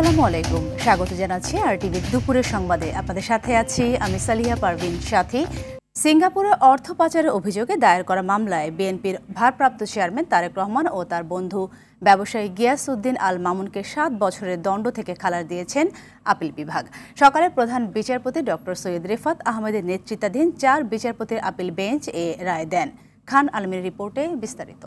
আসসালামু আলাইকুম, স্বাগত জানাচ্ছি আরটিভির দুপুরের সংবাদে। আপনাদের সাথে আছি আমি সালিহা পারভিন সাথী। সিঙ্গাপুরে অর্থ পাচারের অভিযোগে দায়ের করা মামলায় বিএনপির ভারপ্রাপ্ত চেয়ারম্যান তারেক রহমান ও তার বন্ধু ব্যবসায়ী গিয়াসউদ্দিন আল মামুনকে ৭ বছরের দণ্ড থেকে খালাস দিয়েছেন আপিল বিভাগ। সকালে প্রধান বিচারপতি ডক্টর সৈয়দ রেফাত আহমেদের নেতৃত্বাধীন ৪ বিচারপতির আপিল বেঞ্চ এ রায় দেন। খান আলমের রিপোর্টে বিস্তারিত।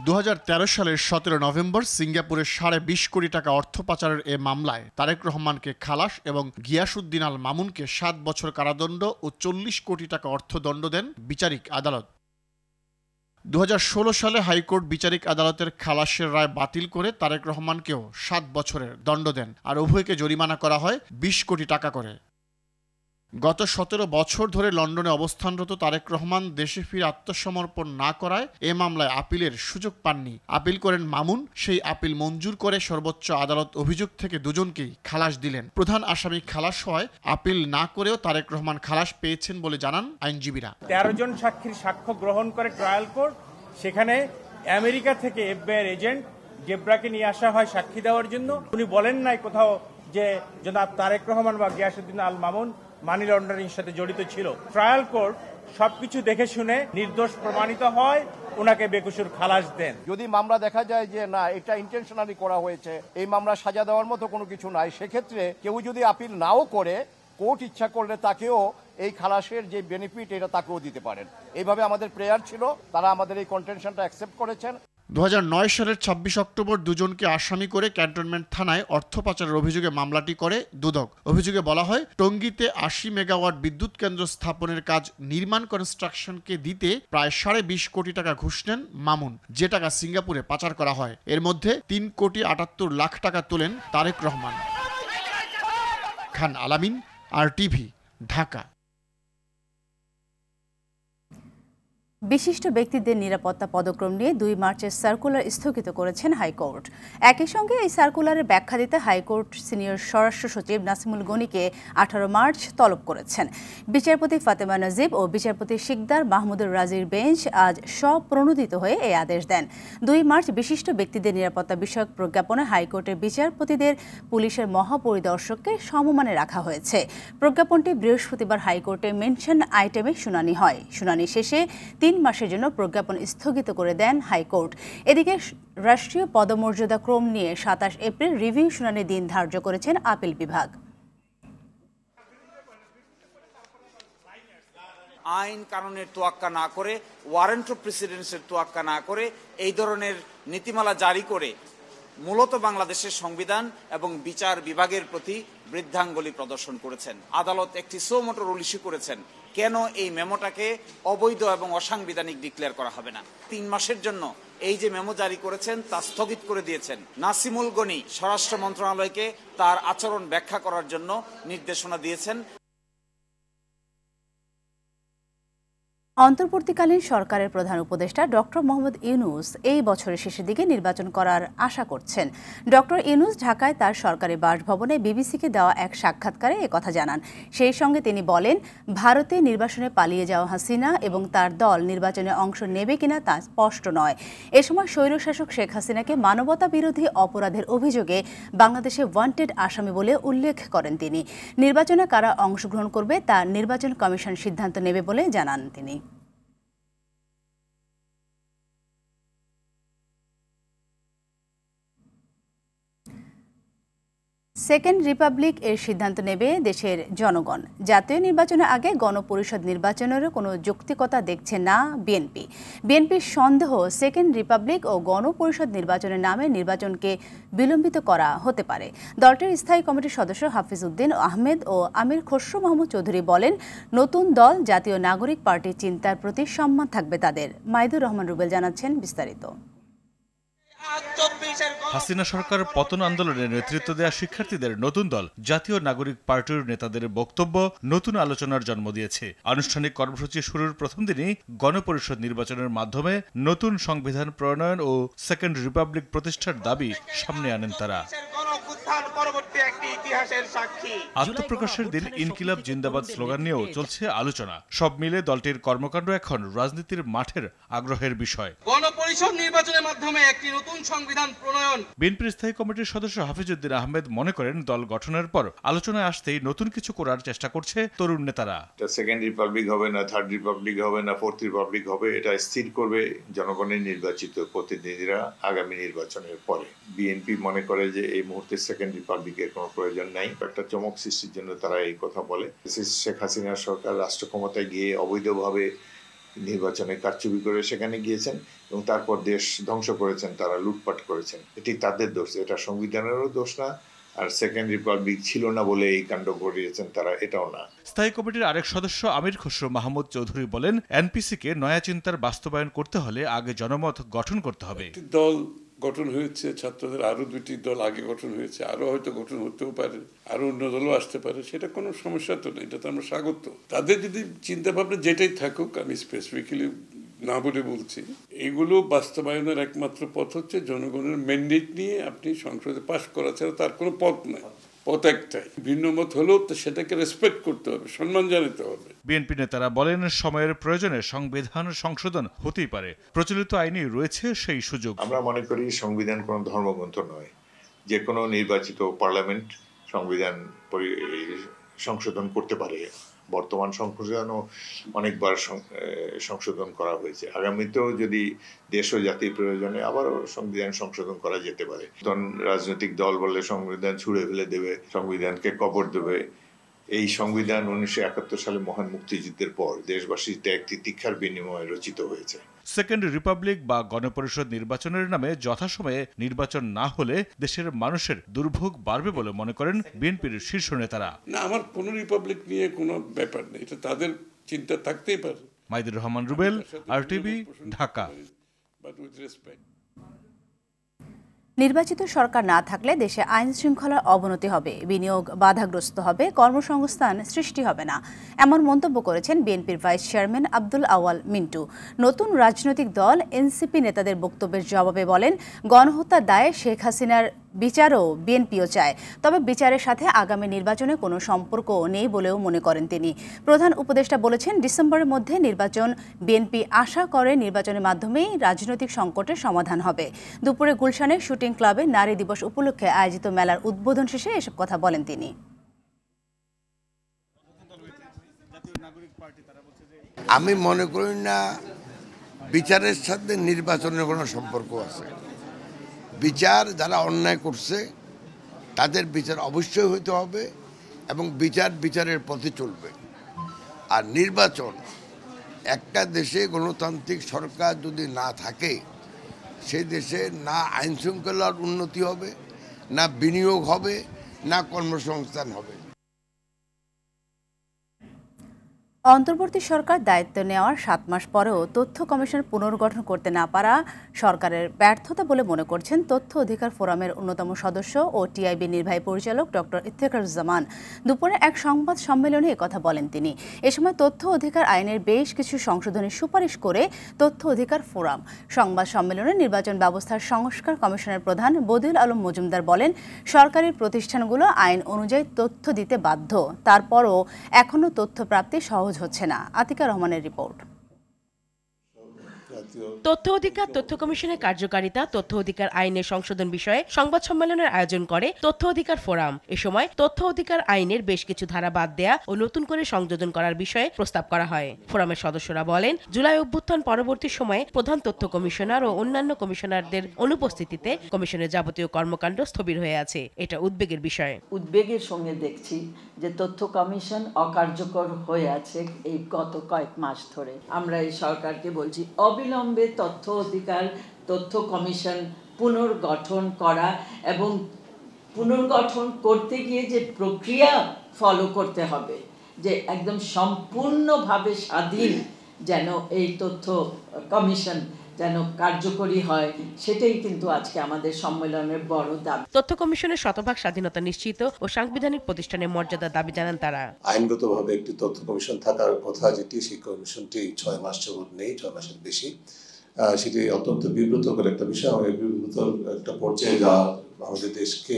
২০১৩ সালের ১৭ নভেম্বর সিঙ্গাপুরে ২.৫ কোটি টাকা অর্থ পাচারের এ মামলায় তারেক রহমানকে খালাস এবং গিয়াসউদ্দিন আল মামুনকে ৭ বছর কারাদণ্ড ও ৪০ কোটি টাকা অর্থদণ্ড দেন বিচারিক আদালত। ২০১৬ সালে হাইকোর্ট বিচারিক আদালতের খালাসের রায় বাতিল করে তারেক রহমানকেও ৭ বছরের দণ্ড দেন, আর উভয়কে জরিমানা করা হয় ২০ কোটি টাকা করে। গত ১৭ বছর ধরে লন্ডনে অবস্থানরত তারেক রহমান দেশে ফিরে আত্মসমর্পণ না করায় এ মামলায় আপিলের সুযোগ পাননি। আপিল করেন মামুন, সেই আপিল মঞ্জুর করে সর্বোচ্চ আদালত অভিযোগ থেকে দুজনকেই খালাস দিলেন। প্রধান আসামি খালাস হওয়ায় আপিল না করেও তারেক রহমান খালাস পেয়েছেন বলে জানান আইনজীবীরা। ১৩ জন সাক্ষীর সাক্ষ্য গ্রহণ করে ট্রায়াল কোর্ট, সেখানে আমেরিকা থেকে এফবিআই এজেন্ট গেব্রাকে নিয়ে আসা হয় সাক্ষী দেওয়ার জন্য। উনি বলেন নাই কোথাও যে জনাব তারেক রহমান বা গিয়াসউদ্দিন আল মামুন মানি লন্ডারিং সাথে জড়িত ছিল। ট্রায়াল কোর্ট সবকিছু দেখে শুনে নির্দোষ প্রমাণিত হয়, ওনাকে বেকসুর খালাস দেন। যদি মামলা দেখা যায় যে না এটা ইন্টেনশনালি করা হয়েছে, এই মামলা সাজা দেওয়ার মতো কোনো কিছু নাই, সেক্ষেত্রে কেউ যদি আপিল নাও করে কোর্ট ইচ্ছা করলে তাকেও এই খালাসের যে বেনিফিট এটা তাকেও দিতে পারেন। এইভাবে আমাদের প্রেয়ার ছিল, তারা আমাদের এই কন্টেনশনটা অ্যাকসেপ্ট করেছেন। ২০০৯ সালের ২৬ অক্টোবর দুজনকে আসামি করে ক্যান্টনমেন্ট থানায় অর্থ পাচারের অভিযোগে মামলাটি করে দুদক। অভিযোগে বলা হয়, টঙ্গীতে ৮০ মেগাওয়াট বিদ্যুৎ কেন্দ্র স্থাপনের কাজ নির্মাণ কনস্ট্রাকশনকে দিতে প্রায় ২.৫ কোটি টাকা ঘুষ নেন মামুন, যে টাকা সিঙ্গাপুরে পাচার করা হয়। এর মধ্যে ৩,৭৮,০০,০০০ টাকা তোলেন তারেক রহমান। খান আলামিন, আরটিভি, ঢাকা। বিশিষ্ট ব্যক্তিদের নিরাপত্তা পদক্রম নিয়ে ২ মার্চের সার্কুলার স্থগিত করেছেন হাইকোর্ট। একই সঙ্গে এই সার্কুলারের ব্যাখ্যা দিতে হাইকোর্ট সিনিয়র স্বরাষ্ট্র সচিব নাসিমুল গনিকে ১৮ মার্চ তলব করেছেন। বিচারপতি ফাতেমা নজিব ও বিচারপতি শিকদার মাহমুদুর রাজির বেঞ্চ আজ স্বপ্রণোদিত হয়ে এই আদেশ দেন। ২ মার্চ বিশিষ্ট ব্যক্তিদের নিরাপত্তা বিষয়ক প্রজ্ঞাপনে হাইকোর্টের বিচারপতিদের পুলিশের মহাপরিদর্শককে সমমানে রাখা হয়েছে। প্রজ্ঞাপনটি বৃহস্পতিবার হাইকোর্টে মেনশন আইটেমে শুনানি হয়। শুনানি শেষে ৩ মাসের জন্য প্রজ্ঞাপন স্থগিত করে দেন হাইকোর্ট। এদিকে রাষ্ট্রীয় পদমর্যাদা ক্রম নিয়ে ২৭ এপ্রিল রিভিউ শুনানির দিন ধার্য করেছেন আপিল বিভাগ। আইন কানুনের তোয়াক্কা না করে, ওয়ারেন্ট অফ প্রেসিডেন্সের তোয়াক্কা না করে এই ধরনের নীতিমালা জারি করে মূলত বাংলাদেশের সংবিধান এবং বিচার বিভাগের প্রতি বৃদ্ধাঙ্গুলি প্রদর্শন করেছেন। আদালত একটি সো মোটো রুল ইস্যু করেছেন, কেন এই মেমোটাকে অবৈধ এবং অসাংবিধানিক ডিক্লেয়ার করা হবে না। ৩ মাসের জন্য এই যে মেমো জারি করেছেন তা স্থগিত করে দিয়েছেন। নাসিমুল গনি স্বরাষ্ট্র মন্ত্রণালয়কে তার আচরণ ব্যাখ্যা করার জন্য নির্দেশনা দিয়েছেন। অন্তর্বর্তীকালীন সরকারের প্রধান উপদেষ্টা ডক্টর মোহাম্মদ ইউনূস এই বছরের শেষের দিকে নির্বাচন করার আশা করছেন। ডক্টর ইউনূস ঢাকায় তার সরকারি বাসভবনে বিবিসিকে দেওয়া এক সাক্ষাৎকারে একথা জানান। সেই সঙ্গে তিনি বলেন, ভারতে নির্বাচনে পালিয়ে যাওয়া হাসিনা এবং তার দল নির্বাচনে অংশ নেবে কিনা তা স্পষ্ট নয়। এ সময় স্বৈরশাসক শেখ হাসিনাকে মানবতা বিরোধী অপরাধের অভিযোগে বাংলাদেশে ওয়ান্টেড আসামি বলে উল্লেখ করেন তিনি। নির্বাচনে কারা অংশগ্রহণ করবে তা নির্বাচন কমিশন সিদ্ধান্ত নেবে বলে জানান তিনি। সেকেন্ড রিপাবলিক এর সিদ্ধান্ত নেবে দেশের জনগণ। জাতীয় নির্বাচনের আগে গণপরিষদ নির্বাচনেরও কোনো যৌক্তিকতা দেখছে না বিএনপি। বিএনপির সন্দেহ, সেকেন্ড রিপাবলিক ও গণপরিষদ নির্বাচনের নামে নির্বাচনকে বিলম্বিত করা হতে পারে। দলটির স্থায়ী কমিটির সদস্য হাফিজ উদ্দিন আহমেদ ও আমির খসরু মাহমুদ চৌধুরী বলেন, নতুন দল জাতীয় নাগরিক পার্টির চিন্তার প্রতি সম্মান থাকবে তাদের। মাইদুর রহমান রুবেল জানাচ্ছেন বিস্তারিত। হাসিনা সরকার পতন আন্দোলনের নেতৃত্ব দেয়া শিক্ষার্থীদের নতুন দল জাতীয় নাগরিক পার্টির নেতাদের বক্তব্য নতুন আলোচনার জন্ম দিয়েছে। আনুষ্ঠানিক কর্মসূচি শুরুর প্রথম দিনই গণপরিষদ নির্বাচনের মাধ্যমে নতুন সংবিধান প্রণয়ন ও সেকেন্ড রিপাবলিক প্রতিষ্ঠার দাবি সামনে আনেন তারা। ইতিহাসের সাক্ষী। আত্মপ্রকাশের দিন ইনকিলাব জিন্দাবাদ স্লোগান নিয়েও চলছে আলোচনা। সব মিলে দলটির কর্মকাণ্ড এখন রাজনীতির মাঠের আগ্রহের বিষয়। গণপরিষদ নির্বাচনের মাধ্যমে একটি নতুন সংবিধান প্রণয়ন। বিএনপির স্থায়ী কমিটির সদস্য হাফিজউদ্দিন আহমেদ মনে করেন, দল গঠনের পর আলোচনায় আসতেই নতুন কিছু করার চেষ্টা করছে তরুণ নেতারা। সেকেন্ড রিপাবলিক হবে না, থার্ড রিপাবলিক হবে না, ফোর্থ রিপাবলিক হবে, এটা স্থির করবে জনগণের নির্বাচিত প্রতিনিধিরা আগামী নির্বাচনের পরে। বিএনপি মনে করে যে এই মুহূর্তে সেকেন্ড রিপাবলিকের কোনো প্রয়োজন নাই। একটা চমক সৃষ্টির জন্য তারা এই কথা বলে। শেখ হাসিনার সরকার রাষ্ট্র ক্ষমতায় গিয়ে অবৈধভাবে নির্বাচনে কারচুপি করে সেখানে গিয়েছেন এবং তারপর দেশ ধ্বংস করেছেন, তারা লুটপাট করেছেন। এটি তাদের দোষ, এটা সংবিধানেরও দোষ না। আর সেকেন্ড রিপাবলিক ছিল না বলে এই কাণ্ড ঘটিয়েছেন তারা, এটাও না। স্থায়ী কমিটির আরেক সদস্য আমির খসরু মাহমুদ চৌধুরী বলেন, এনপিসিকে নয়া চিন্তার বাস্তবায়ন করতে হলে আগে জনমত গঠন করতে হবে। দল গঠন হয়েছে, ছাত্রদের আরো 2টি দল আগে গঠন হয়েছে, আরো হয়তো গঠন হতেও পারে, আরো অন্য দলও আসতে পারে, সেটা কোনো সমস্যা তো নেই, এটা তো আমরা স্বাগত। তাদের যদি চিন্তা ভাবনা যেটাই থাকুক, আমি স্পেসিফিক্যালি না বলে বলছি, এগুলো বাস্তবায়নের একমাত্র পথ হচ্ছে জনগণের ম্যান্ডেট নিয়ে আপনি সংসদে পাশ করা ছাড়া তার কোনো পথ নাই। পথ একটাই, ভিন্ন মত হলেও তো সেটাকে রেসপেক্ট করতে হবে, সম্মান জানাতে হবে। বিএনপি নেতারা বলেন, সময়ের প্রয়োজনে সংবিধান সংশোধন হতেই পারে, প্রচলিত আইনে রয়েছে সেই সুযোগ। আমরা মনে করি সংবিধান কোনো ধর্মগ্রন্থ নয়। যে কোনো নির্বাচিত পার্লামেন্ট সংবিধান সংশোধন করতে পারে। বর্তমান সংশোধনও অনেকবার সংশোধন করা হয়েছে। আগামীতেও যদি দেশ ও জাতির প্রয়োজনে আবারও সংবিধান সংশোধন করা যেতে পারে। তখন রাজনৈতিক দল বললে সংবিধান ছুঁড়ে ফেলে দেবে, সংবিধানকে কবর দেবে। এই সংবিধান 1971 সালে মহান মুক্তিযুদ্ধের পর দেশবাসীর ত্যাগ তিতিক্ষার বিনিময়ে রচিত হয়েছে। সেকেন্ড রিপাবলিক বা গণপরিষদ নির্বাচনের নামে যথাসময়ে নির্বাচন না হলে দেশের মানুষের দুর্ভোগ বাড়বে বলে মনে করেন বিএনপির শীর্ষ নেতারা। না, আমার কোনো রিপাবলিক নিয়ে কোনো ব্যাপার নেই, এটা তাদের চিন্তা থাকতেই পারে। মাইদুর রহমান রুবেল, আরটিভি, ঢাকা। নির্বাচিত সরকার না থাকলে দেশে আইন শৃঙ্খলার অবনতি হবে, বিনিয়োগ বাধাগ্রস্ত হবে, কর্মসংস্থান সৃষ্টি হবে না, এমন মন্তব্য করেছেন বিএনপির ভাইস চেয়ারম্যান আব্দুল আওয়াল মিন্টু। নতুন রাজনৈতিক দল এনসিপি নেতাদের বক্তব্যের জবাবে বলেন, গণহত্যার দায়ে শেখ হাসিনার বিচারও বিএনপিও চায়, তবে বিচারের সাথে আগামী নির্বাচনে কোনো সম্পর্ক নেই বলেও মনে করেন তিনি। প্রধান উপদেষ্টা বলেছেন, ডিসেম্বরের মধ্যে নির্বাচন বিএনপি আশা করে নির্বাচনের মাধ্যমেই রাজনৈতিক সংকটের সমাধান হবে। দুপুরে গুলশানে শুটিং ক্লাবে নারী দিবস উপলক্ষে আয়োজিত মেলার উদ্বোধন শেষে এসব কথা বলেন তিনি। আমি মনে করি না বিচারের সাথে নির্বাচনের কোনো সম্পর্ক আছে। বিচার যারা অন্যায় করছে তাদের বিচার অবশ্যই হইতে হবে এবং বিচারের পথে চলবে। আর নির্বাচন, একটা দেশে গণতান্ত্রিক সরকার যদি না থাকে সেই দেশে না আইন শৃঙ্খলার উন্নতি হবে, না বিনিয়োগ হবে, না কর্মসংস্থান হবে। অন্তর্বর্তী সরকার দায়িত্ব নেওয়ার 7 মাস পরেও তথ্য কমিশন পুনর্গঠন করতে না পারা সরকারের ব্যর্থতা বলে মনে করছেন তথ্য অধিকার ফোরামের অন্যতম সদস্য ও টিআইবি নির্বাহী পরিচালক ডক্টর ইফতেখারুজ্জামান। দুপুরে এক সংবাদ সম্মেলনে একথা বলেন তিনি। এ সময় তথ্য অধিকার আইনের বেশ কিছু সংশোধনের সুপারিশ করে তথ্য অধিকার ফোরাম। সংবাদ সম্মেলনে নির্বাচন ব্যবস্থার সংস্কার কমিশনের প্রধান বদিউল আলম মজুমদার বলেন, সরকারি প্রতিষ্ঠানগুলো আইন অনুযায়ী তথ্য দিতে বাধ্য, তারপরও এখনও তথ্য প্রাপ্তি সহজ হচ্ছে না। আতিকা রহমানের রিপোর্ট। তথ্য অধিকার তথ্য কমিশনের কার্যকারিতা, তথ্য অধিকার আইনের সংশোধন বিষয়ে সংবাদ সম্মেলনের আয়োজন করে তথ্য অধিকার ফোরাম। এ সময় তথ্য অধিকার আইনের বেশ কিছু ধারা বাদ দেয়া ও নতুন করে সংযোজন করার বিষয়ে প্রস্তাব করা হয়। ফোরামের সদস্যরা বলেন, জুলাই অভ্যুত্থান পরবর্তী সময়ে প্রধান তথ্য কমিশনার ও অন্যান্য কমিশনারদের অনুপস্থিতিতে কমিশনের যাবতীয় কর্মকাণ্ড স্থবির হয়ে আছে। এটা উদ্বেগের বিষয়। উদ্বেগের সঙ্গে দেখছি যে তথ্য কমিশন অকার্যকর হয়ে আছে এই গত কয়েক মাস ধরে। আমরা এই সরকারকে বলছি, অবিলম্বে তথ্য কমিশন পুনর্গঠন করা এবং পুনর্গঠন করতে গিয়ে যে প্রক্রিয়া ফলো করতে হবে, যে একদম সম্পূর্ণভাবে স্বাধীন যেন এই তথ্য কমিশন যেন কার্যকরী হয়, সেটাই কিন্তু আজকে আমাদের সম্মেলনের বড় দাবি। তথ্য কমিশনের শতভাগ স্বাধীনতা নিশ্চিত ও সাংবিধানিক প্রতিষ্ঠানের মর্যাদার দাবি জানান তারা। আইনগতভাবে একটি তথ্য কমিশন থাকার কথা, যেটি সেই কমিশনটি 6 মাস যাবত নেই, 6 মাসের বেশি। সেটি অত্যন্ত বিব্রতকর একটা বিষয়। বিব্রতকর একটা পর্যায়ে যা আমাদের দেশকে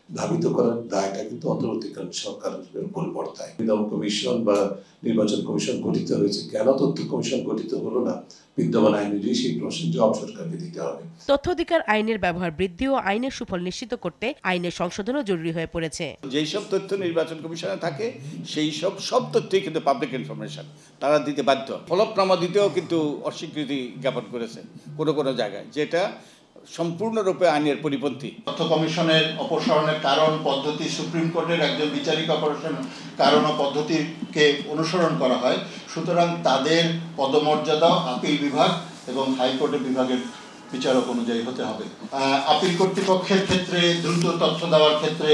ধাবিত করার দায়টা কিন্তু অন্তর্বর্তীকালীন সরকারের উপর বর্তায়। কমিশন বা নির্বাচন কমিশন গঠিত হয়েছে, কেন তথ্য কমিশন গঠিত হলো না? বিদ্যমান আইনেরই সেই প্রশ্নের জবাব সরকারকে দিতে হবে। তথ্য অধিকার আইনের ব্যবহার বৃদ্ধি ও আইনের সুফল নিশ্চিত করতে আইনের সংশোধনও জরুরি হয়ে পড়েছে। যেই সব তথ্য নির্বাচন কমিশনে থাকে সেই সব তথ্যই কিন্তু পাবলিক ইনফরমেশন, তারা দিতে বাধ্য। হলফনামা দিতেও কিন্তু অস্বীকৃতি জ্ঞাপন করেছে কোনো জায়গায়, যেটা সম্পূর্ণরূপে আইনের পরিপন্থী। তথ্য কমিশনের অপসারণের কারণ পদ্ধতি সুপ্রিম কোর্টের একজন বিচারিক অপসারণ কারণ ও পদ্ধতিকে অনুসরণ করা হয়, সুতরাং তাদের পদমর্যাদা আপিল বিভাগ এবং হাইকোর্টের বিভাগের বিচারক অনুযায়ী হতে হবে। আপিল কর্তৃপক্ষের ক্ষেত্রে দ্রুত তথ্য দেওয়ার ক্ষেত্রে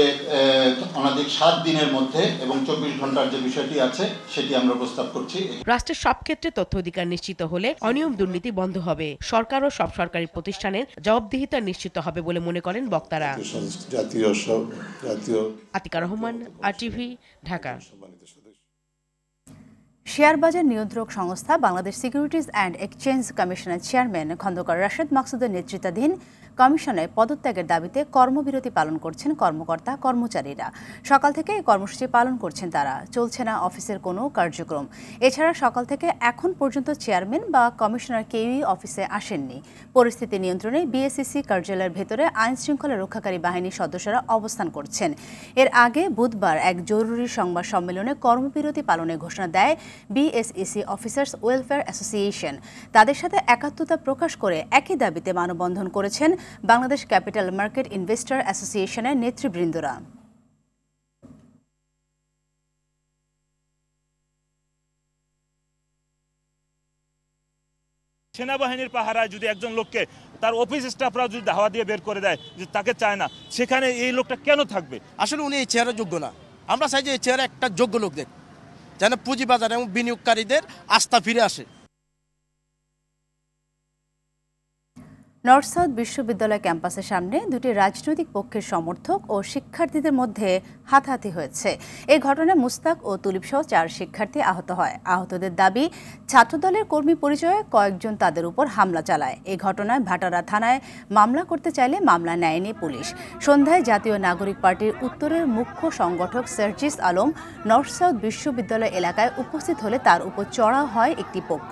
অনধিক 7 দিনের মধ্যে এবং 24 ঘন্টার যে বিষয়টি আছে সেটি আমরা প্রস্তাব করছি। রাষ্ট্রের সব ক্ষেত্রে তথ্য অধিকার নিশ্চিত হলে অনিয়ম দুর্নীতি বন্ধ হবে, সরকার ও সব সরকারি প্রতিষ্ঠানের জবাবদিহিতা নিশ্চিত হবে বলে মনে করেন বক্তারা। আতিকা রহমান, RTV, ঢাকা। শেয়ার বাজার নিয়ন্ত্রক সংস্থা বাংলাদেশ সিকিউরিটিজ অ্যান্ড এক্সচেঞ্জ কমিশনের চেয়ারম্যান খন্দকার রাশেদ মাকসুদের নেতৃত্বাধীন কমিশনে পদত্যাগের দাবিতে কর্মবিরতি পালন করছেন কর্মকর্তা কর্মচারীরা। সকাল থেকে এই কর্মসূচি পালন করছেন তারা। চলছে না অফিসের কোনো কার্যক্রম। এছাড়া সকাল থেকে এখন পর্যন্ত চেয়ারম্যান বা কমিশনার কেউই অফিসে আসেননি। পরিস্থিতি নিয়ন্ত্রণে বিএসইসি কার্যালয়ের ভেতরে আইন শৃঙ্খলা রক্ষাকারী বাহিনীর সদস্যরা অবস্থান করছেন। এর আগে বুধবার এক জরুরি সংবাদ সম্মেলনে কর্মবিরতি পালনের ঘোষণা দেয় বিএসইসি অফিসার্স ওয়েলফেয়ার অ্যাসোসিয়েশন। তাদের সাথে একাত্মতা প্রকাশ করে একই দাবিতে মানববন্ধন করেছেন বাংলাদেশ ক্যাপিটাল মার্কেট ইনভেস্টর অ্যাসোসিয়েশনের নেতৃবৃন্দরা। সেনাবাহিনীর পাহারায় যদি একজন লোককে তার অফিস স্টাফরা যদি ধাওয়া দিয়ে বের করে দেয় যে তাকে চায় না, সেখানে এই লোকটা কেন থাকবে? আসলে উনি এই চেয়ারের যোগ্য না। আমরা চাই যে এই চেয়ারে একটা যোগ্য লোক দেখ, যেন পুঁজিবাজার এবং বিনিয়োগকারীদের আস্থা ফিরে আসে। নর্থ সাউথ বিশ্ববিদ্যালয় ক্যাম্পাসের সামনে দুটি রাজনৈতিক পক্ষের সমর্থক ও শিক্ষার্থীদের মধ্যে হাতাহাতি হয়েছে। এই ঘটনায় মুস্তাক ও তুলিপ সহ 4 শিক্ষার্থী আহত হয়। আহতদের দাবি, ছাত্রদলের কর্মী পরিচয়ে কয়েকজন তাদের উপর হামলা চালায়। এই ঘটনায় ভাটারা থানায় মামলা করতে চাইলে মামলা নেয়নি পুলিশ। সন্ধ্যায় জাতীয় নাগরিক পার্টির উত্তরের মুখ্য সংগঠক সার্জিস আলম নর্থ সাউথ বিশ্ববিদ্যালয় এলাকায় উপস্থিত হলে তার উপর চড়া হয় একটি পক্ষ।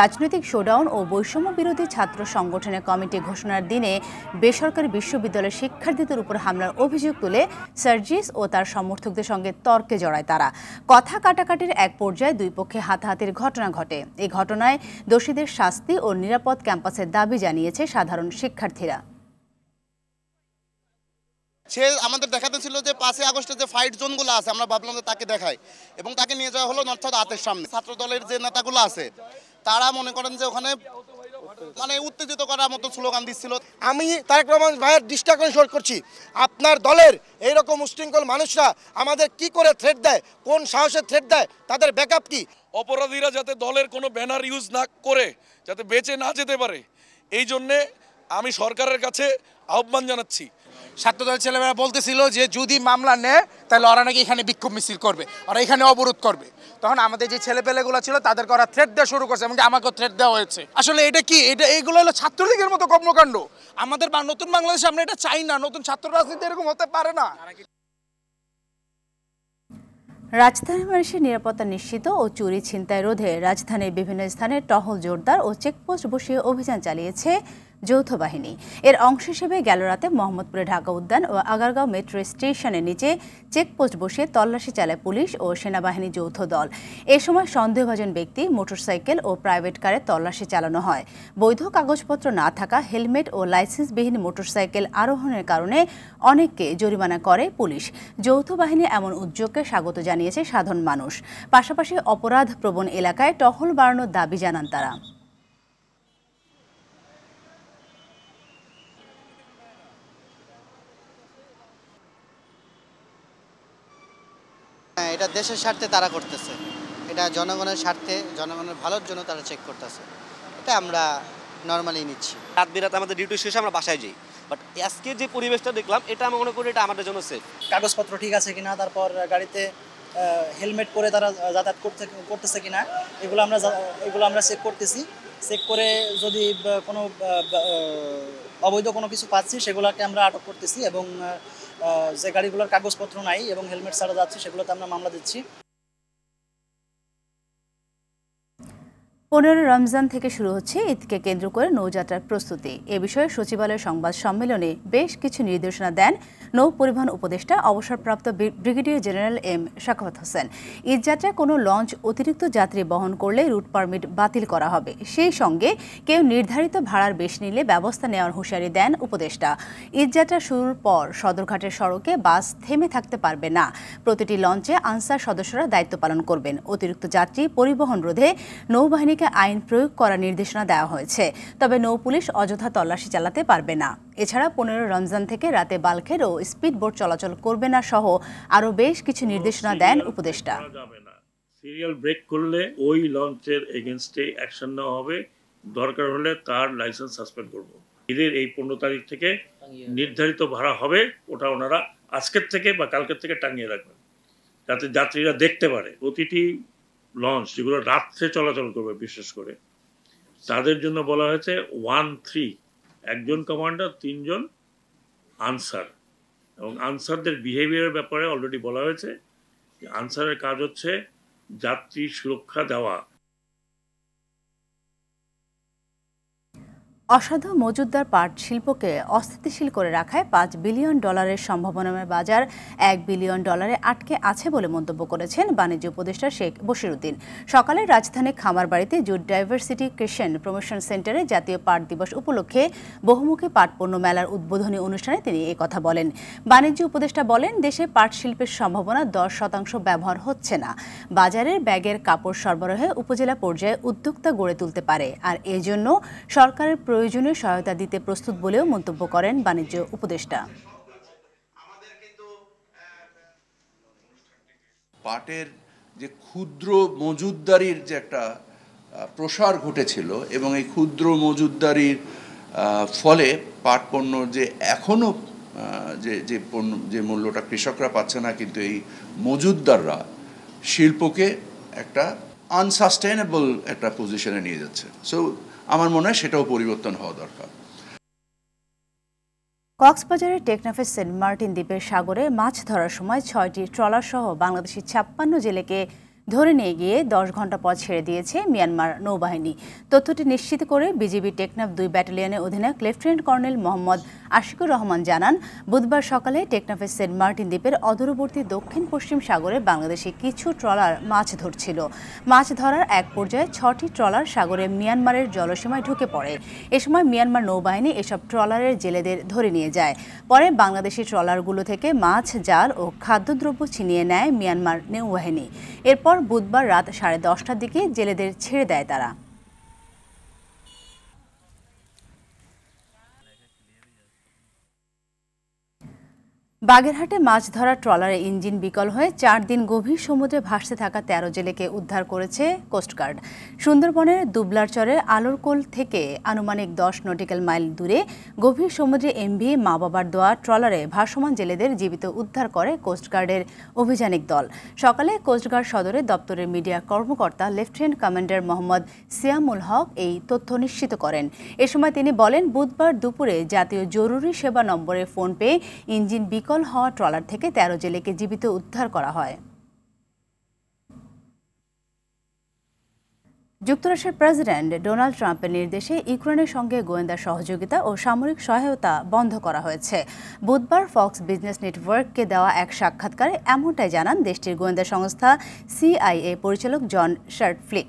রাজনৈতিক শোডাউন ও বৈষম্য বিরোধী ছাত্র সংগঠনের কমিটি ঘোষণার দিনে বেসরকারি বিশ্ববিদ্যালয়ের শিক্ষার্থীদের উপর হামলার অভিযোগ তুলে সার্জিস ও তার সমর্থকদের সঙ্গে তর্কে জড়ায় তারা। কথা কাটাকাটির এক পর্যায়ে দুই পক্ষে হাতাহাতির ঘটনা ঘটে। এই ঘটনায় দোষীদের শাস্তি ও নিরাপদ ক্যাম্পাসের দাবি জানিয়েছে সাধারণ শিক্ষার্থীরা। সে আমাদের দেখাতে ছিল যে 5 আগস্টের যে ফাইট জোনগুলো আছে, আমরা ভাবলাম যে তাকে দেখাই এবং তাকে নিয়ে যাওয়া হলো নর্থ সাউথ আর্টের সামনে। ছাত্র দলের যে নেতাগুলো আছে তারা মনে করেন যে ওখানে উত্তেজিত করার মতো স্লোগান দিচ্ছিল। আমি তারেক রহমান ভাইয়ের দৃষ্টি আকর্ষণ করছি, আপনার দলের এইরকম উশৃঙ্খল মানুষরা আমাদের কি করে থ্রেট দেয়, কোন সাহসে থ্রেট দেয়, তাদের ব্যাকআপ কি? অপরাধীরা যাতে দলের কোনো ব্যানার ইউজ না করে যাতে বেঁচে না যেতে পারে, এই জন্যে আমি সরকারের কাছে আহ্বান জানাচ্ছি। ছাত্রদলের ছেলেমেয়েরা বলতেছিল যে যদি মামলা নেয় তাহলে ওরা নাকি এখানে বিক্ষোভ মিছিল করবে, ওরা এখানে অবরোধ করবে। তখন আমাদের যে ছেলেপেলেগুলো ছিল তাদেরকে ওরা থ্রেট দেওয়া শুরু করছে এবং আমাকেও থ্রেট দেওয়া হয়েছে। আসলে এটা কি, এইগুলো হলো ছাত্রলীগের মতো কর্মকাণ্ড। আমাদের নতুন বাংলাদেশে আমরা এটা চাই না। নতুন ছাত্র রাজনীতি এরকম হতে পারে না। রাজধানী মানুষের নিরাপত্তা নিশ্চিত ও চুরি ছিনতাই রোধে রাজধানীর বিভিন্ন স্থানে টহল জোরদার ও চেকপোস্ট বসিয়ে অভিযান চালিয়েছে যৌথ বাহিনী। এর অংশ হিসেবে গেল রাতে মোহাম্মদপুরে ঢাকা উদ্যান ও আগারগাঁও মেট্রো স্টেশনের নিচে চেকপোস্ট বসিয়ে তল্লাশি চালায় পুলিশ ও সেনাবাহিনী যৌথ দল। এ সময় সন্দেহভাজন ব্যক্তি, মোটরসাইকেল ও প্রাইভেট কারে তল্লাশি চালানো হয়। বৈধ কাগজপত্র না থাকা, হেলমেট ও লাইসেন্সবিহীন মোটরসাইকেল আরোহণের কারণে অনেককে জরিমানা করে পুলিশ। যৌথ বাহিনী এমন উদ্যোগকে স্বাগত জানিয়েছে সাধারণ মানুষ। পাশাপাশি অপরাধ প্রবণ এলাকায় টহল বাড়ানোর দাবি জানান তারা। এটা দেশের স্বার্থে তারা করতেছে, এটা জনগণের স্বার্থে, জনগণের ভালোর জন্য তারা চেক করতেছে। এটা আমরা নর্মালি নিচ্ছি। রাত বিরাত আমাদের ডিউটি শেষে আমরা বাসায় যাই, বাট আজকে যে পরিবেশটা দেখলাম এটা আমি মনে করি এটা আমাদের জন্য সেফ। কাগজপত্র ঠিক আছে কিনা, তারপর গাড়িতে হেলমেট পরে তারা যাতায়াত করতেছে কিনা, এগুলো আমরা চেক করতেছি। চেক করে যদি কোনো অবৈধ কোনো কিছু পাচ্ছি সেগুলোকে আমরা আটক করতেছি এবং যে গাড়িগুলোর কাগজপত্র নাই এবং হেলমেট ছাড়া যাচ্ছে সেগুলোতে আমরা মামলা দিচ্ছি। 15 রমজান থেকে শুরু হচ্ছে ঈদকে কেন্দ্র করে নৌযাত্রার প্রস্তুতি। এ বিষয়ে সচিবালয়ের সংবাদ সম্মেলনে বেশ কিছু নির্দেশনা দেন নৌ পরিবহন উপদেষ্টা অবসরপ্রাপ্ত brigadier general M Shakhawat Hossain. ঈদযাত্রায় কোনো লঞ্চ অতিরিক্ত যাত্রী বহন করলে রুট পারমিট বাতিল করা হবে। সেই সঙ্গে কেউ নির্ধারিত ভাড়ার বেশি নিলে ব্যবস্থা নেওয়ার হুঁশিয়ারি দেন উপদেষ্টা। ঈদযাত্রা শুরুর পর সদরঘাটের সড়কে বাস থেমে থাকতে পারবে না। প্রতিটি লঞ্চে আনসার সদস্যরা দায়িত্ব পালন করবেন। অতিরিক্ত যাত্রী পরিবহন রোধে নৌবাহিনীকে আইন প্রয়োগ করার নির্দেশনা দেওয়া হয়েছে, তবে নৌ পুলিশ অযথা তল্লাশি চালাতে পারবে না। এছাড়া 15 রমজান থেকে রাতে বাল্কেরও স্পিড বোট চলাচল করবে না সহ আরও বেশ কিছু নির্দেশনা দেন উপদেষ্টা। সিরিয়াল ব্রেক করলে ওই লঞ্চের এগেনস্টে অ্যাকশন নেওয়া হবে, দরকার হলে তার লাইসেন্স সাসপেন্ড করব। ঈদের এই 15 তারিখ থেকে নির্ধারিত ভাড়া হবে, ওটা ওনারা আজকের থেকে বা কালকের থেকে টাঙিয়ে রাখবেন যাতে যাত্রীরা দেখতে পারে। প্রতিটি লঞ্চ যেগুলো রাত্রে চলাচল করবে বিশেষ করে তাদের জন্য বলা হয়েছে 1-3, একজন কমান্ডার 3 জন আনসার, এবং আনসারদের বিহেভিয়ারের ব্যাপারে অলরেডি বলা হয়েছে যে আনসারের কাজ হচ্ছে যাত্রী সুরক্ষা দেওয়া। অসাধু মজুতদার পাট শিল্পকে অস্থিতিশীল করে রাখায় $5 বিলিয়ন সম্ভাবনাময় বাজার $1 বিলিয়ন আটকে আছে বলে মন্তব্য করেছেন বাণিজ্য উপদেষ্টা শেখ বশিরউদ্দিন। সকালে রাজধানীর খামারবাড়িতে জুট ডাইভার্সিটি ক্রিয়েশন প্রমোশন সেন্টারে জাতীয় পাট দিবস উপলক্ষে বহুমুখী পাট পণ্য মেলার উদ্বোধনী অনুষ্ঠানে তিনি কথা বলেন। বাণিজ্য উপদেষ্টা বলেন, দেশে পাট শিল্পের সম্ভাবনা 10% ব্যবহার হচ্ছে না। বাজারের ব্যাগের কাপড় সরবরাহে উপজেলা পর্যায়ে উদ্যোক্তা গড়ে তুলতে পারে, আর এজন্য সরকারের প্রয়োজনীয় সহায়তা দিতে প্রস্তুত বলেও মন্তব্য করেন বাণিজ্য উপদেষ্টা। পাটের যে ক্ষুদ্র মজুতদারির যে একটা প্রসার ঘটেছিল এবং এই ক্ষুদ্র মজুতদারির ফলে পাট পণ্য যে এখনো যে পণ্য যে মূল্যটা কৃষকরা পাচ্ছে না, কিন্তু এই মজুতদাররা শিল্পকে একটা আনসাস্টেনেবল একটা পজিশনে নিয়ে যাচ্ছে। সো আমার মনে হয় সেটাও পরিবর্তন হওয়া দরকার। কক্সবাজারের টেকনাফের সেন্ট মার্টিন দ্বীপের সাগরে মাছ ধরার সময় 6টি ট্রলার সহ বাংলাদেশি 56 জেলেকে ধরে নিয়ে গিয়ে 10 ঘন্টা পর ছেড়ে দিয়েছে মিয়ানমার নৌবাহিনী। তথ্যটি নিশ্চিত করে বিজিবি টেকনাফ 2 ব্যাটালিয়নের অধিনায়ক লেফটেন্যান্ট কর্নেল মোহাম্মদ আশিকুর রহমান জানান, বুধবার সকালে টেকনাফের সেন্ট মার্টিন দ্বীপের অদূরবর্তী দক্ষিণ পশ্চিম সাগরে বাংলাদেশি কিছু ট্রলার মাছ ধরছিল। মাছ ধরার এক পর্যায়ে 6টি ট্রলার সাগরে মিয়ানমারের জলসীমায় ঢুকে পড়ে। এ সময় মিয়ানমার নৌবাহিনী এসব ট্রলারের জেলেদের ধরে নিয়ে যায়। পরে বাংলাদেশি ট্রলারগুলো থেকে মাছ, জাল ও খাদ্যদ্রব্য ছিনিয়ে নেয় মিয়ানমার নৌবাহিনী। এরপর বুধবার রাত 10:30টার দিকে জেলেদের ছেড়ে দেয় তারা। বাগেরহাটে মাছ ধরা ট্রলারে ইঞ্জিন বিকল হয়ে 4 দিন গভীর সমুদ্রে ভাসতে থাকা 13 জেলেকে উদ্ধার করেছে কোস্টগার্ড। সুন্দরবনের দুবলারচরের আলোরকোল থেকে আনুমানিক 10 নটিক্যাল মাইল দূরে গভীর সমুদ্রে এমভি মা বাবার দোয়া ট্রলারে ভাসমান জেলেদের জীবিত উদ্ধার করে কোস্টগার্ডের অভিযানিক দল। সকালে কোস্টগার্ড সদরের দপ্তরের মিডিয়া কর্মকর্তা লেফটেন্যান্ট কমান্ডার মোহাম্মদ সিয়ামুল হক এই তথ্য নিশ্চিত করেন। এ সময় তিনি বলেন, বুধবার দুপুরে জাতীয় জরুরি সেবা নম্বরে ফোন পেয়ে ইঞ্জিন বিকল হওয়া ট্রলার থেকে 13 জেলেকে জীবিত উদ্ধার করা হয়। যুক্তরাষ্ট্রের প্রেসিডেন্ট ডোনাল্ড ট্রাম্পের নির্দেশে ইউক্রেনের সঙ্গে গোয়েন্দা সহযোগিতা ও সামরিক সহায়তা বন্ধ করা হয়েছে। বুধবার ফক্স বিজনেস নেটওয়ার্ককে দেওয়া এক সাক্ষাৎকারে এমনটাই জানান দেশটির গোয়েন্দা সংস্থা CIA পরিচালক জন শার্টফ্লিক।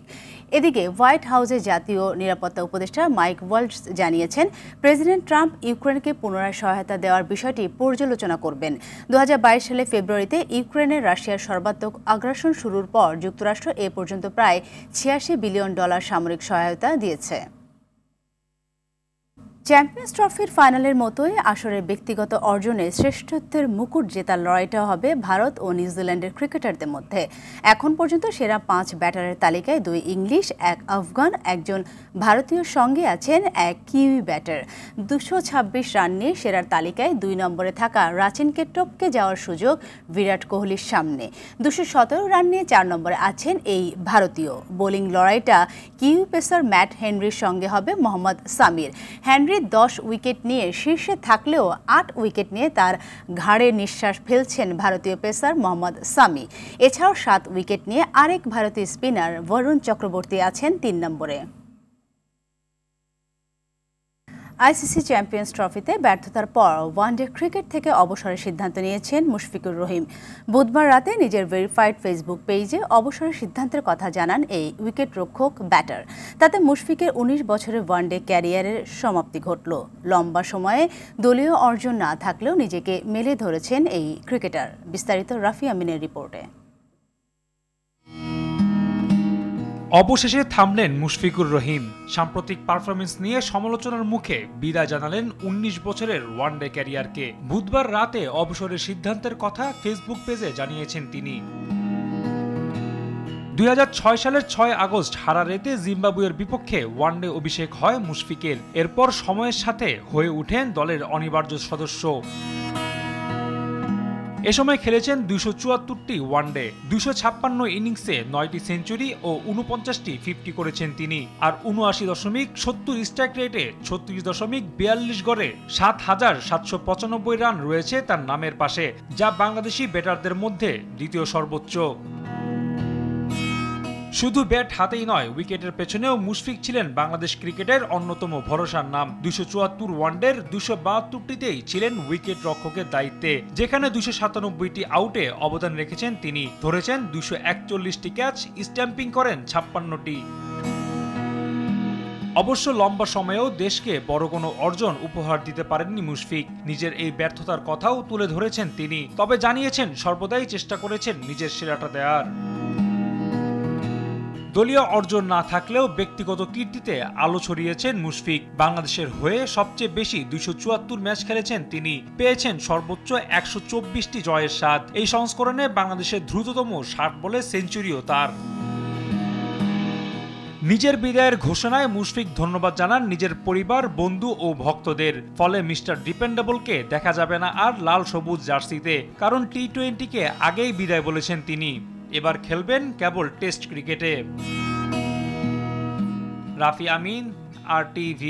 এদিকে হোয়াইট হাউসের জাতীয় নিরাপত্তা উপদেষ্টা মাইক ওয়ালটজ জানিয়েছেন, প্রেসিডেন্ট ট্রাম্প ইউক্রেনকে পুনরায় সহায়তা দেওয়ার বিষয়টি পর্যালোচনা করবেন। 2022 সালে ফেব্রুয়ারিতে ইউক্রেনের রাশিয়ার সর্বাত্মক আগ্রাসন শুরুর পর যুক্তরাষ্ট্র এ পর্যন্ত প্রায় $86 বিলিয়ন সামরিক সহায়তা দিয়েছে। চ্যাম্পিয়ন্স ট্রফির ফাইনালের মতোই আসরের ব্যক্তিগত অর্জনে শ্রেষ্ঠত্বের মুকুট জেতার লড়াইটা হবে ভারত ও নিউজিল্যান্ডের ক্রিকেটারদের মধ্যে। এখন পর্যন্ত সেরা 5 ব্যাটারের তালিকায় 2 ইংলিশ, 1 আফগান, একজন ভারতীয় সঙ্গে আছেন 1 কিউই ব্যাটার। 226 রান নিয়ে সেরার তালিকায় 2 নম্বরে থাকা রাচিনকে টপকে যাওয়ার সুযোগ বিরাট কোহলির সামনে। 217 রান নিয়ে 4 নম্বরে আছেন এই ভারতীয়। বোলিং লড়াইটা কিউই পেসার ম্যাট হেনরির সঙ্গে হবে Mohammad Samir. Henry already 10 wicket নিয়ে শীর্ষে থাকলেও 8 উইকেট নিয়ে তার ঘাড়ে নিঃশ্বাস ফেলছেন ভারতীয় পেসার মোহাম্মদ সামি। এছাড়াও 7 উইকেট নিয়ে আরেক ভারতীয় স্পিনার বরুণ চক্রবর্তী আছেন 3 নম্বরে। আইসিসি চ্যাম্পিয়ন্স ট্রফিতে ব্যর্থতার পর ওয়ানডে ক্রিকেট থেকে অবসরের সিদ্ধান্ত নিয়েছেন মুশফিকুর রহিম। বুধবার রাতে নিজের ভেরিফাইড ফেসবুক পেজে অবসরের সিদ্ধান্তের কথা জানান এই উইকেটরক্ষক ব্যাটার। তাতে মুশফিকের 19 বছরের ওয়ানডে ক্যারিয়ারের সমাপ্তি ঘটল। লম্বা সময়ে দলীয় অর্জন না থাকলেও নিজেকে মেলে ধরেছেন এই ক্রিকেটার। বিস্তারিত রাফি আমিনের রিপোর্টে। অবশেষে থামলেন মুশফিকুর রহিম। সাম্প্রতিক পারফরমেন্স নিয়ে সমালোচনার মুখে বিদায় জানালেন 19 বছরের ওয়ানডে ক্যারিয়ারকে। বুধবার রাতে অবসরের সিদ্ধান্তের কথা ফেসবুক পেজে জানিয়েছেন তিনি। 2006 সালের 6 আগস্ট হারারেতে জিম্বাবুয়ের বিপক্ষে ওয়ানডে অভিষেক হয় মুশফিকের। এরপর সময়ের সাথে হয়ে ওঠেন দলের অনিবার্য সদস্য। এ সময় খেলেছেন 274টি ওয়ানডে, 256 ইনিংসে 9টি সেঞ্চুরি ও 49টি 50 করেছেন তিনি। আর 79.70 স্ট্রাইক রেটে 36.42 গড়ে 7,795 রান রয়েছে তার নামের পাশে, যা বাংলাদেশি ব্যাটারদের মধ্যে দ্বিতীয় সর্বোচ্চ। শুধু ব্যাট হাতেই নয়, উইকেটের পেছনেও মুশফিক ছিলেন বাংলাদেশ ক্রিকেটের অন্যতম ভরসার নাম। 274 ওয়ানডের 272টিতেই ছিলেন উইকেট রক্ষকের দায়িত্বে, যেখানে 297টি আউটে অবদান রেখেছেন তিনি। ধরেছেন 241টি ক্যাচ, স্ট্যাম্পিং করেন 56টি। অবশ্য লম্বা সময়েও দেশকে বড় কোনো অর্জন উপহার দিতে পারেননি মুশফিক। নিজের এই ব্যর্থতার কথাও তুলে ধরেছেন তিনি, তবে জানিয়েছেন সর্বদাই চেষ্টা করেছেন নিজের সেরাটা দেওয়ার। দলীয় অর্জন না থাকলেও ব্যক্তিগত কীর্তিতে আলো ছড়িয়েছেন মুশফিক। বাংলাদেশের হয়ে সবচেয়ে বেশি 274 ম্যাচ খেলেছেন তিনি, পেয়েছেন সর্বোচ্চ 124টি জয়ের স্বাদ। এই সংস্করণে বাংলাদেশের দ্রুততম 60 বলে সেঞ্চুরিও তার। নিজের বিদায়ের ঘোষণায় মুশফিক ধন্যবাদ জানান নিজের পরিবার, বন্ধু ও ভক্তদের। ফলে মিস্টার ডিপেন্ডেবলকে দেখা যাবে না আর লাল সবুজ জার্সিতে, কারণ টি-20কে আগেই বিদায় বলেছেন তিনি। এবার খেলবেন কেবল টেস্ট ক্রিকেটে। রাফি আমিন, RTV।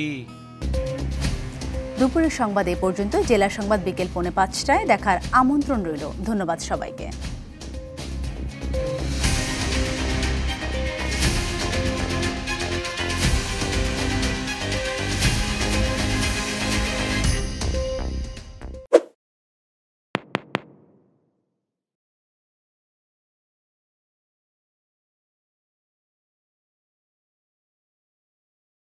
দুপুরের সংবাদ এ পর্যন্ত। জেলা সংবাদ বিকেল 4:45টায় দেখার আমন্ত্রণ রইল। ধন্যবাদ সবাইকে।